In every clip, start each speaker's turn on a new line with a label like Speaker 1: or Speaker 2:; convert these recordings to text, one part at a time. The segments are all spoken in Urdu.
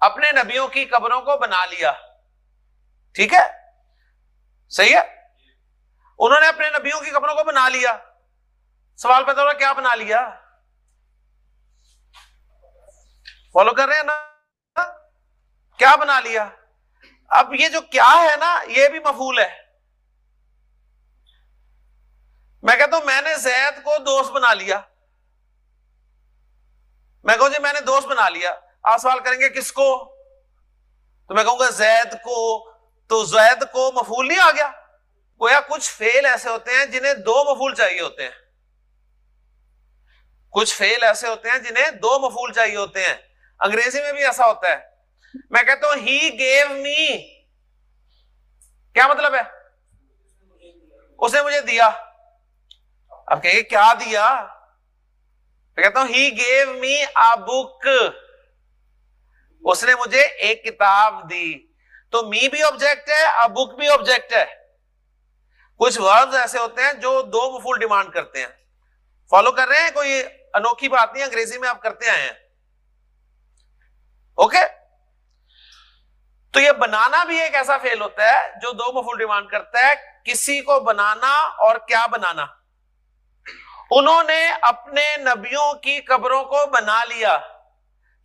Speaker 1: اپنے نبیوں کی قبروں کو بنا لیا. ٹھیک ہے, صحیح ہے, انہوں نے اپنے نبیوں کی قبروں کو بنا لیا. سوال پیدا ہو رہا کیا بنا لیا؟ فالو کر رہے ہیں نا؟ کیا بنا لیا؟ اب یہ جو کیا ہے نا یہ بھی مفعول ہے. میں کہتا ہوں میں نے زید کو دوست بنا لیا. میں کہوں جی میں نے دوست بنا لیا. آپ سوال کریں گے کس کو؟ تو میں کہوں گا زید کو. تو زید کو مفعول نہیں آ گیا؟ گویا کچھ فعل ایسے ہوتے ہیں جنہیں دو مفعول چاہیے ہوتے ہیں. کچھ فعل ایسے ہوتے ہیں جنہیں دو مفعول چاہیے ہوتے ہیں. انگریزی میں بھی ایسا ہوتا ہے. میں کہتا ہوں ہی گیو می, کیا مطلب ہے؟ اس نے مجھے دیا. اب کہیں گے کیا دیا؟ میں کہتا ہوں ہی گیو می اے بک, اس نے مجھے ایک کتاب دی. تو می بھی آبجیکٹ ہے, ا بک بھی آبجیکٹ ہے. کچھ ورڈز ایسے ہوتے ہیں جو دو مفعول ڈیمانڈ کرتے ہیں. فالو کر رہے ہیں؟ کوئی انوکھی بات نہیں, انگریزی میں آپ کرتے آئے ہیں. اوکے, تو یہ بنانا بھی ایک ایسا فعل ہوتا ہے جو دو مفعول ڈیمانڈ کرتا ہے. کسی کو بنانا اور کیا بنانا. انہوں نے اپنے نبیوں کی قبروں کو بنا لیا.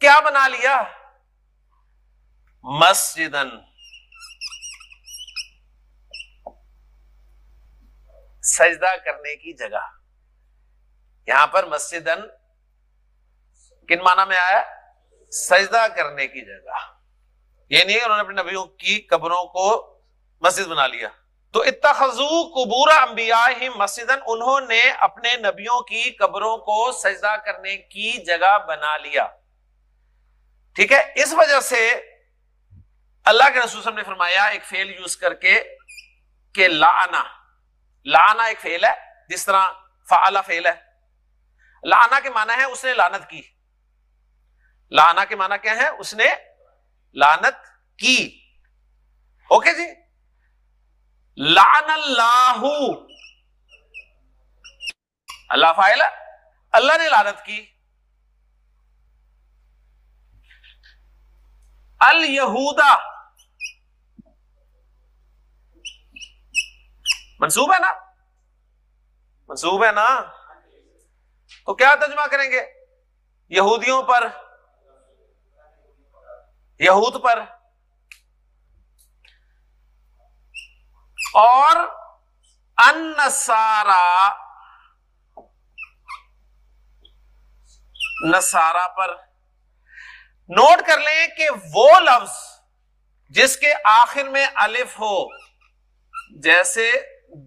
Speaker 1: کیا بنا لیا؟ مسجدن, سجدہ کرنے کی جگہ. یہاں پر مسجدن کن معنی میں آیا؟ سجدہ کرنے کی جگہ. یہ نہیں ہے انہوں نے اپنے نبیوں کی قبروں کو مسجد بنا لیا. تو اتخذوا قبور انبیائہم مسجدن, انہوں نے اپنے نبیوں کی قبروں کو سجدہ کرنے کی جگہ بنا لیا. ٹھیک ہے, اس وجہ سے اللہ کے رسول صلی اللہ علیہ وسلم نے فرمایا ایک فعل یوز کر کے کہ لعنا. لعنا ایک فعل ہے جس طرح فعل فعل ہے. لعنا کے معنی ہے اس نے لعنت کی. لعنا کے معنی کیا ہے؟ اس نے لعنت کی. اوکے جی. لعن اللہ, اللہ فاعل ہے, اللہ نے لعنت کی. الیہودا منصوب ہے نا؟ منصوب ہے نا؟ تو کیا ترجمہ کریں گے؟ یہودیوں پر, یہود پر. اور النصارا, نصارا پر. نوٹ کر لیں کہ وہ لفظ جس کے آخر میں الف ہو, جیسے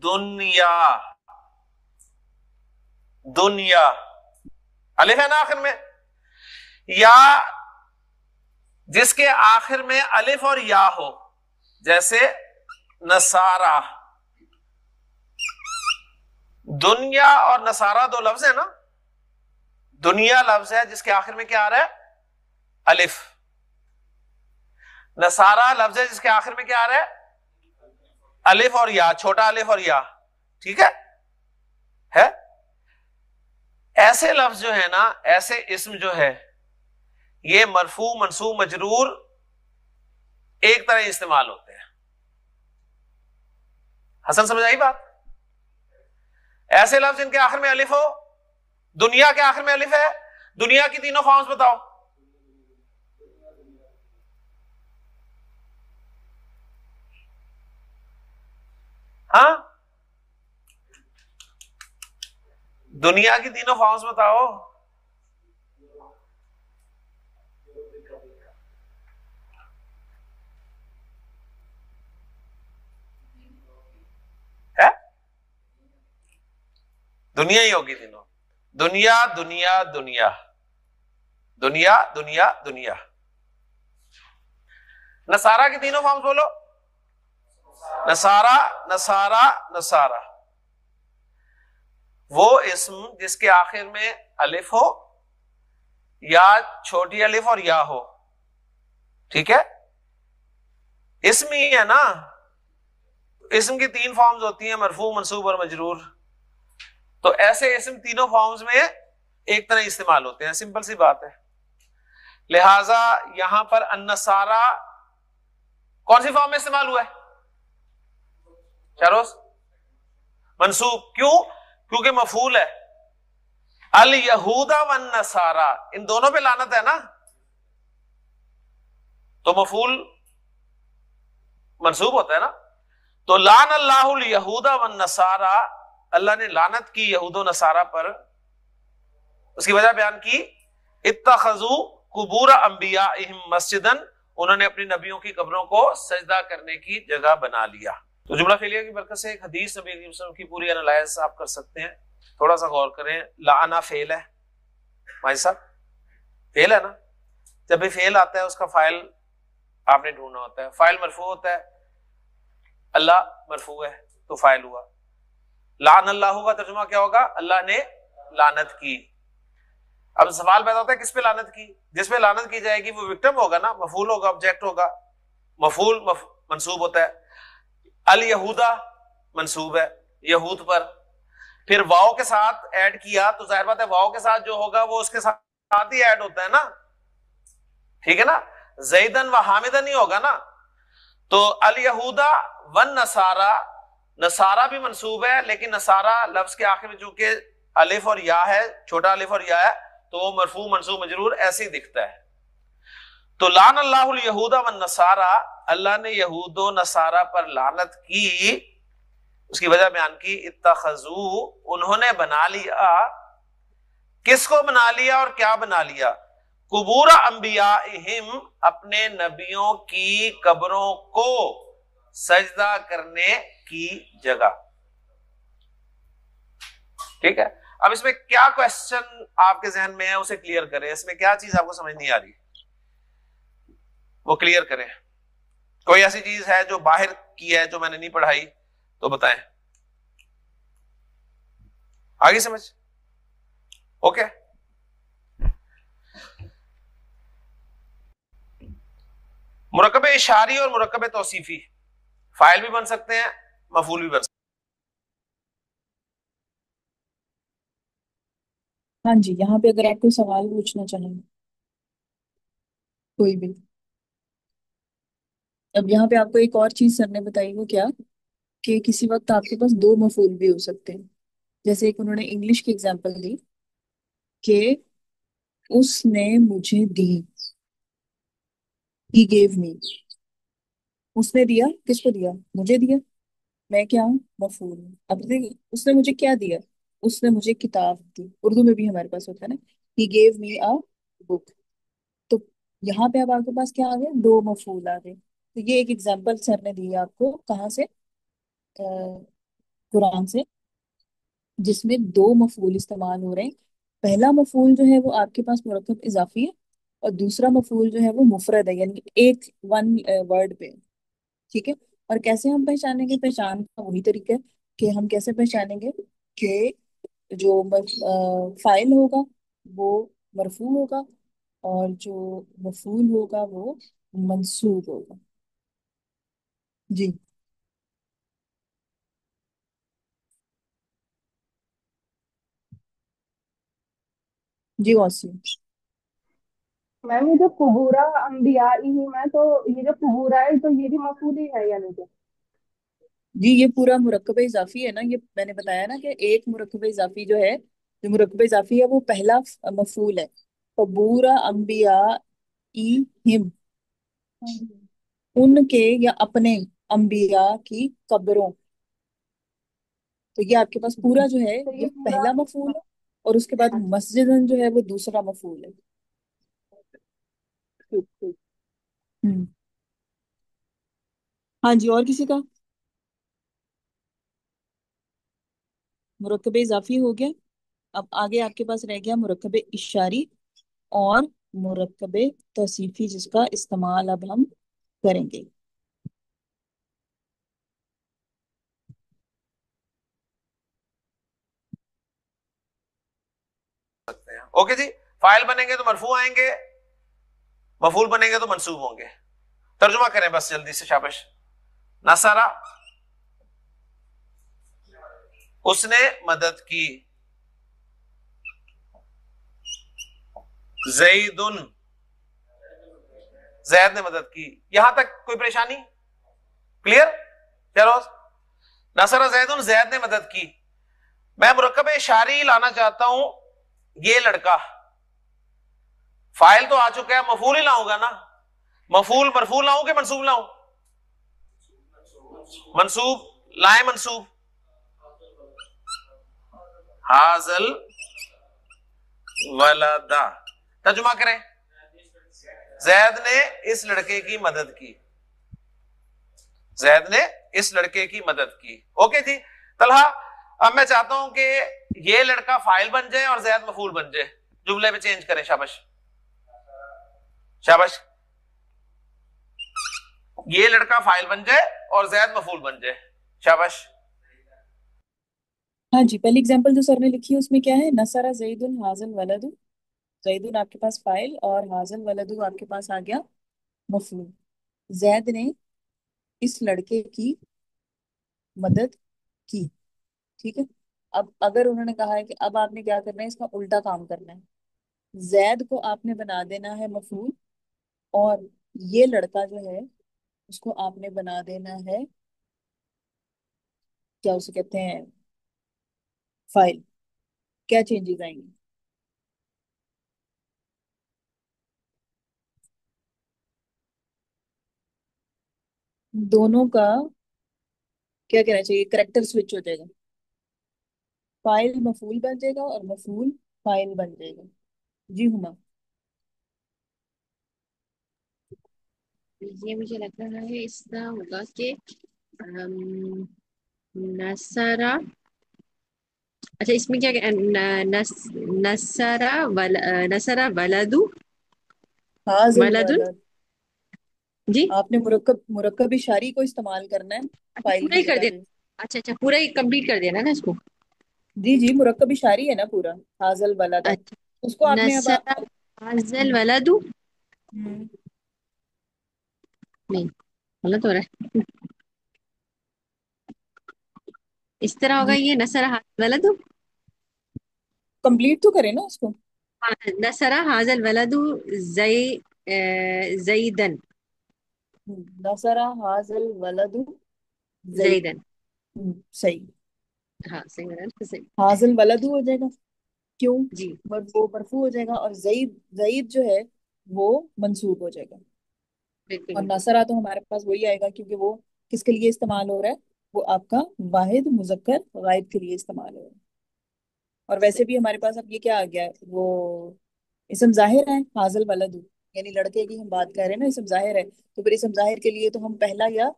Speaker 1: دنیا, دنیا الف ہے نا آخر میں, یا جس کے آخر میں الف اور یا ہو جیسے نصارا. دنیا اور نصارا دو لفظ ہیں نا. دنیا لفظ ہے جس کے آخر میں کیا آ رہا ہے؟ الف. نصارا لفظ ہے جس کے آخر میں کیا آ رہا ہے؟ الف اور یا, چھوٹا الف اور یا. ٹھیک ہے. ایسے لفظ جو ہے نا, ایسے اسم جو ہے, یہ مرفوع منصوب مجرور ایک طرح استعمال ہوتے ہیں. حسن سمجھ آئی بات؟ ایسے لفظ جن کے آخر میں الف ہو. دنیا کے آخر میں الف ہے. دنیا کی تینوں فارمز بتاؤ. ہاں, دنیا کی تینوں فارمز بتاؤ. ہے دنیا ہی ہوگی تینوں. دنیا دنیا دنیا دنیا دنیا دنیا. نصارا کی تینوں فارمز بولو. نصارا نصارا نصارا. وہ اسم جس کے آخر میں الف ہو یا چھوٹی الف اور یا ہو. ٹھیک ہے, اسم ہی ہے نا. اسم کی تین فارمز ہوتی ہیں, مرفوع منصوب اور مجرور. تو ایسے اسم تینوں فارمز میں ایک طرح استعمال ہوتے ہیں. سمپل سی بات ہے. لہذا یہاں پر النصارى کون سی فارم میں استعمال ہوا ہے؟ شاروز منصوب. کیوں؟ کیونکہ مفعول ہے. الیہود والنصارى ان دونوں پہ لعنت ہے نا, تو مفعول منصوب ہوتا ہے نا. تو لعن اللہ الیہود والنصارى, اللہ نے لعنت کی یہود و نصارہ پر. اس کی وجہ بیان کی, اتخذوا قبور انبیائہم مسجدا, انہوں نے اپنی نبیوں کی قبروں کو سجدہ کرنے کی جگہ بنا لیا. تو جملہ فعلیہ کی برکت سے ایک حدیث نبی کریم صلی اللہ علیہ وسلم کی پوری انالائز آپ کر سکتے ہیں. تھوڑا سا غور کریں. لعنا فعل ہے بھائی صاحب, فعل ہے نا. جب بھی فعل آتا ہے اس کا فاعل آپ نے ڈھونڈنا ہوتا ہے. فاعل مرفوع ہوتا ہے, اللہ مرفوع ہے تو فاعل ہوا. لعن اللہ کا ترجمہ کیا ہوگا؟ اللہ نے لعنت کی. اب سوال پیدا ہوتا ہے کس پہ لعنت کی؟ جس پہ لعنت کی جائے گی وہ وکٹم ہوگا نا, مفعول ہوگا, آبجیکٹ ہوگا. مفعول منصوب ہوتا ہے. الیہودا منصوب ہے یہود پر. پھر واؤ کے ساتھ ایڈ کیا تو ظاہر بات ہے واؤ کے ساتھ جو ہوگا وہ اس کے ساتھ ہی ایڈ ہوتا ہے نا, ٹھیک ہے نا. زیدن و حامدن ہی ہوگا نا. تو الیہودا والنصارى, نصارہ بھی منصوب ہے لیکن نصارہ لفظ کے آخر میں چونکہ الف اور یا ہے, چھوٹا الف اور یا ہے, تو وہ مرفوع منصوب مجرور ایسے ہی دکھتا ہے. تو لعن اللہ الیہود والنصارى, اللہ نے یہود و نصارہ پر لعنت کی. اس کی وجہ بیان کی, اتخذوا انہوں نے بنا لیا. کس کو بنا لیا اور کیا بنا لیا؟ قبور انبیائہم, اپنے نبیوں کی قبروں کو سجدہ کرنے کی جگہ. ٹھیک ہے. اب اس میں کیا کوشچن آپ کے ذہن میں ہے اسے کلیئر کریں. اس میں کیا چیز آپ کو سمجھ نہیں آ رہی وہ کلیئر کریں. کوئی ایسی چیز ہے جو باہر کی ہے جو میں نے نہیں پڑھائی تو بتائیں. آگے سمجھ؟ اوکے. مرکب اشاری اور مرکب توصیفی فاعل بھی بن سکتے ہیں, مفعول بھی بن سکتے
Speaker 2: ہاں جی, یہاں پہ اگر آپ کوئی سوال پوچھنا چاہیں کوئی بھی. اب یہاں پہ آپ کو ایک اور چیز سر نے بتائی, وہ کیا کہ کسی وقت آپ کے پاس دو مفعول بھی ہو سکتے ہیں. جیسے ایک انہوں نے انگلش کی ایگزامپل دی کہ اس نے مجھے دی, he gave me. اس نے دیا, کس کو دیا؟ مجھے دیا. میں کیا ہوں؟ مفعول ہوں. اب دیکھیں اس نے مجھے کیا دیا, اس نے مجھے کتاب دی. اردو میں بھی ہمارے پاس ہوتا ہے نا, he gave me a book. تو یہاں پہ اب آپ کے پاس کیا آ گیا؟ دو مفعول آ گئے. تو یہ ایک ایگزامپل سر نے دی آپ کو, کہاں سے؟ قرآن سے, جس میں دو مفعول استعمال ہو رہے ہیں. پہلا مفعول جو ہے وہ آپ کے پاس مرکب اضافی ہے, اور دوسرا مفعول جو ہے وہ مفرد ہے, یعنی ایک ون ورڈ پہ. ٹھیک ہے. اور کیسے ہم پہچانیں گے؟ پہچان کا وہی طریقہ ہے کہ ہم کیسے پہچانیں گے کہ جو فاعل ہوگا وہ مرفوع ہوگا اور جو مفعول ہوگا وہ منصوب ہوگا. جی جی واسی.
Speaker 3: میم یہ جو قبورہ انبیاء ہی ہے تو یہ جو قبورہ ہے تو یہ بھی مفعول ہی ہے یعنی کہ
Speaker 2: جی یہ پورا مرکب اضافی ہے نا, یہ میں نے بتایا نا کہ ایک مرکب اضافی جو ہے, جو مرکب اضافی ہے وہ پہلا مفعول ہے. قبورہ انبیاء ہم, ان کے یا اپنے انبیاء کی قبروں. تو یہ آپ کے پاس پورا جو ہے
Speaker 3: تو
Speaker 2: یہ
Speaker 3: یہ پورا
Speaker 2: پہلا مفعول ہے, اور اس کے بعد مسجدن جو ہے وہ دوسرا مفعول ہے.
Speaker 3: ٹھیک ٹھیک.
Speaker 2: ہوں. ہاں جی, اور کسی کا؟ مرکب اضافی ہو گیا. اب آگے آپ کے پاس رہ گیا مرکب اشاری اور مرکب توصیفی, جس کا استعمال اب ہم کریں گے.
Speaker 1: ہیں. اوکے جی. فاعل بنیں گے تو مرفوع آئیں گے, مفعول بنیں گے تو منصوب ہوں گے. ترجمہ کریں بس جلدی سے, شابش. نصرہ اس نے مدد کی, زیدن زید نے مدد کی. یہاں تک کوئی پریشانی؟ کلیئر؟ چلو نصر زید زید نے مدد کی. میں مرکب اشاری لانا چاہتا ہوں یہ لڑکا. فائل تو آ چکا ہے, مفعول ہی لاؤں گا نا. مفعول مرفوع لاؤں کہ منصوب لاؤں؟ منصوب. لائیں منصوب. حاضل ولدا. ترجمہ کریں. زید نے اس لڑکے کی مدد کی. زید نے اس لڑکے کی مدد کی. اوکے جی. طلحہ اب میں چاہتا ہوں کہ یہ لڑکا فائل بن جائے اور زید مفعول بن جائے. جملے میں چینج کریں. شاباش شاباش. یہ لڑکا فائل بن جائے اور زید مفعول بن جائے. شاباش.
Speaker 2: ہاں جی, پہلی اگزامپل جو سر نے لکھی ہے اس میں کیا ہے؟ نصر زید حاضل ولد. زید آپ کے پاس فائل اور حاضل ولد آپ کے پاس آ گیا مفعول. زید نے اس لڑکے کی مدد کی. ٹھیک ہے. اب اگر انہوں نے کہا ہے کہ اب آپ نے کیا کرنا ہے, اس کا الٹا کام کرنا ہے. زید کو آپ نے بنا دینا ہے مفعول اور یہ لڑکا جو ہے اس کو آپ نے بنا دینا ہے, کیا اسے کہتے ہیں, فائل. کیا چینجز آئیں گے؟ دونوں کا کیا کہنا چاہیے, کریکٹر سوئچ ہو جائے گا. فائل مفعول بن جائے گا اور مفعول فائل بن جائے گا. جی ہما.
Speaker 4: یہ مجھے لگ رہا ہے اس طرح ہوگا کہ نصرہ, اچھا اس میں کیا نصرہ ولدو
Speaker 2: حاضل
Speaker 4: ولدن.
Speaker 2: ولد.
Speaker 4: جی
Speaker 2: آپ نے مرکب اشاری کو استعمال کرنا ہے
Speaker 4: اچھا
Speaker 2: فائل
Speaker 4: پورا
Speaker 2: کی
Speaker 4: ہی کر
Speaker 2: جگہ
Speaker 4: دینا.
Speaker 2: پہ.
Speaker 4: اچھا اچھا پورا ہی کمپلیٹ کر دینا نا اس کو.
Speaker 2: جی جی, مرکب اشاری ہے نا پورا, حاضل ولدا.
Speaker 4: اچھا
Speaker 2: اس کو آپ نے اب
Speaker 4: نصرہ حاضل ولدو. نہیں غلط ہو رہا ہے. اس طرح ہوگا
Speaker 2: جی
Speaker 4: یہ نصرہ حاضل ولدو.
Speaker 2: کمپلیٹ تو کرے نا اس کو.
Speaker 4: نصرہ حاضل ولدو زیدن.
Speaker 2: نصرہ حاضل ولد زید.
Speaker 4: زیدن.
Speaker 2: صحیح.
Speaker 4: ہاں صحیح ہے نا, صحیح.
Speaker 2: حاضل ولد ہو جائے گا. کیوں؟
Speaker 4: جی
Speaker 2: وہ مرفوع ہو جائے گا اور زید جو ہے وہ منصوب ہو جائے گا.
Speaker 4: بالکل
Speaker 2: اور
Speaker 4: بالکل.
Speaker 2: نصرہ تو ہمارے پاس وہی آئے گا کیونکہ وہ کس کے لیے استعمال ہو رہا ہے, وہ آپ کا واحد مذکر غائب کے لیے استعمال ہو رہا ہے. اور ویسے
Speaker 4: صحیح
Speaker 2: بھی ہمارے پاس اب یہ کیا آ گیا ہے, وہ اسم ظاہر ہے حاضل ولد, یعنی لڑکے کی ہم بات کر رہے ہیں نا, اسم ظاہر ہے. تو پھر اسم ظاہر کے لیے تو ہم پہلا یا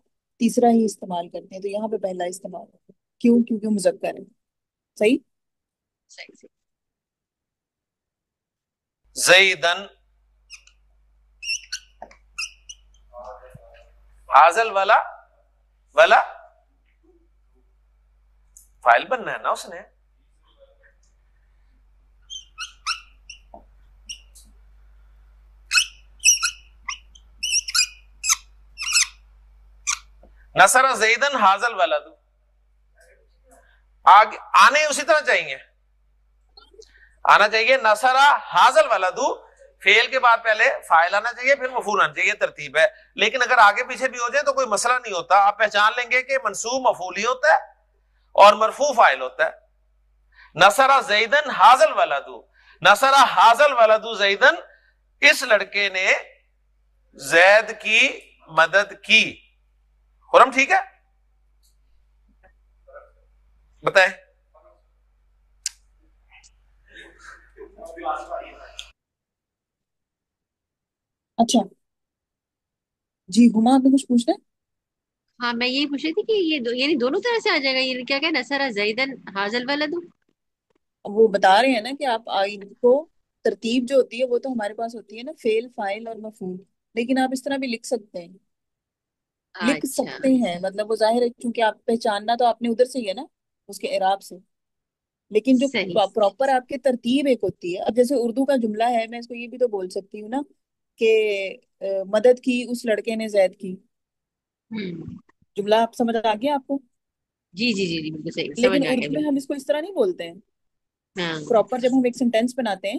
Speaker 2: تیسرا ہی استعمال کرتے ہیں, تو یہاں پہ پہلا استعمال ہوتا ہے. کیوں؟ کیونکہ مذکر ہے. صحیح.
Speaker 4: صحیح صحیح.
Speaker 1: زیدن حاضل ولا فائل بننا ہے نا اس نے. نصر زیدن حاضل ولد. آگے آنے اسی طرح چاہیے, آنا چاہیے نصر حاضل ولد, فعل کے بعد پہلے فاعل آنا چاہیے پھر مفعول آنا چاہیے, ترتیب ہے. لیکن اگر آگے پیچھے بھی ہو جائے تو کوئی مسئلہ نہیں ہوتا. آپ پہچان لیں گے کہ منصوب مفعول ہی ہوتا ہے اور مرفوع فاعل ہوتا ہے. نصر زیدن حاضل ولد, نصر حاضل ولد زیدن, اس لڑکے نے زید کی مدد کی. خرم ٹھیک ہے؟ بتائیں.
Speaker 2: اچھا جی ہما, آپ نے کچھ پوچھنا ہے؟
Speaker 4: ہاں میں یہی پوچھ رہی تھی کہ یہ یعنی دونوں طرح سے آ جائے گا, یہ کیا کہ نصرہ زیدن حاضل ولدو.
Speaker 2: وہ بتا رہے ہیں نا کہ آپ ان کو ترتیب جو ہوتی ہے وہ تو ہمارے پاس ہوتی ہے نا, فعل فاعل اور مفعول, لیکن آپ اس طرح بھی لکھ سکتے ہیں. لکھ
Speaker 4: اچھا
Speaker 2: سکتے ہیں مطلب وہ ظاہر ہے کیونکہ آپ پہچاننا تو آپ نے ادھر سے ہی ہے نا, اس کے اعراب سے. لیکن جو
Speaker 4: صحیح.
Speaker 2: پراپر آپ کی ترتیب ایک ہوتی ہے. اب جیسے اردو کا جملہ ہے, میں اس کو یہ بھی تو بول سکتی ہوں نا کہ مدد کی اس لڑکے نے زید کی.
Speaker 4: ہوں.
Speaker 2: جملہ آپ سمجھ آ گیا آپ کو؟
Speaker 4: جی جی جی جی بالکل صحیح, سمجھ
Speaker 2: لیکن
Speaker 4: میں آ گیا
Speaker 2: اردو میں ہم
Speaker 4: بالکل.
Speaker 2: اس کو اس طرح نہیں بولتے ہیں.
Speaker 4: ہاں
Speaker 2: پراپر جب ہم ایک سینٹینس بناتے ہیں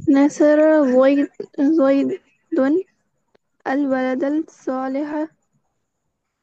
Speaker 5: نصر زيد الولد الصالح